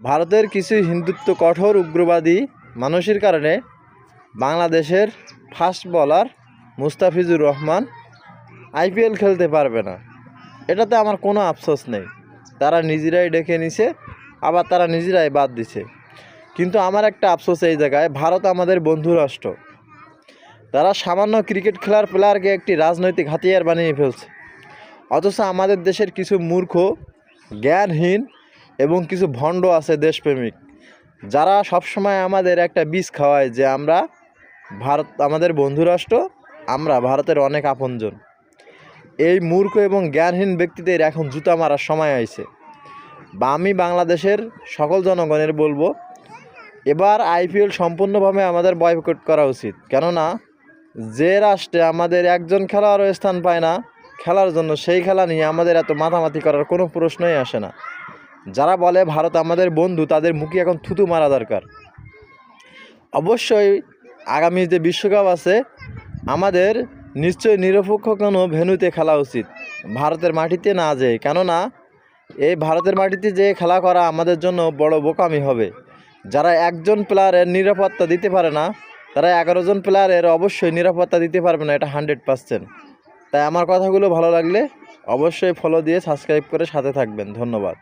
ভারতের কিছু হিন্দুত্ব কঠোর উগ্রবাদী মানুষের কারণে বাংলাদেশের fast bowler Mustafizur Rahman IPL খেলতে পারবে না। এটাতে আমার কোনো আফসোস নেই। তারা নিজেরাই ডেকে নিছে, আবার তারা নিজেরাই বাদ দিছে। কিন্তু আমার একটা আফসোস এই জায়গায়, ভারত আমাদের বন্ধু রাষ্ট্র। তারা সামান্য ক্রিকেট খেলার প্লেয়ারকে একটি রাজনৈতিক হাতিয়ার বানিয়ে ফেলছে। অথচ আমাদের দেশের কিছু মূর্খ, জ্ঞানহীন এবং কিছু ভণ্ড আছে দেশপ্রেমিক, যারা সবসময় আমাদের একটা বীজ খাওয়ায় যে ভারত আমাদের বন্ধু রাষ্ট্র, আমরা ভারতের অনেক আপনজন। এই মূর্খ এবং জ্ঞানহীন ব্যক্তিদের এখন জুতা মারার সময় আইছে। বা আমি বাংলাদেশের সকল জনগণের বলবো, এবার আইপিএল সম্পূর্ণভাবে আমাদের বয়কট করা উচিত। কেননা যে রাষ্ট্রে আমাদের একজন খেলোয়াড়ও স্থান পায় না খেলার জন্য, সেই খেলা নিয়ে আমাদের এত মাতামাতি করার কোনো প্রশ্নই আসে না। যারা বলে ভারত আমাদের বন্ধু, তাদের মুখে এখন থুতু মারা দরকার। অবশ্যই আগামী যে বিশ্বকাপ আছে, আমাদের নিশ্চয়ই নিরপেক্ষ কোনো ভেন্যুতে খেলা উচিত, ভারতের মাটিতে না যেয়ে। কেননা এই ভারতের মাটিতে যে খেলা করা আমাদের জন্য বড় বোকামি হবে। যারা একজন প্লেয়ারের নিরাপত্তা দিতে পারে না, তারা 11 জন প্লেয়ারের অবশ্যই নিরাপত্তা দিতে পারবে না, এটা 100%। তাই আমার কথাগুলো ভালো লাগলে অবশ্যই ফলো দিয়ে সাবস্ক্রাইব করে সাথে থাকবেন। ধন্যবাদ।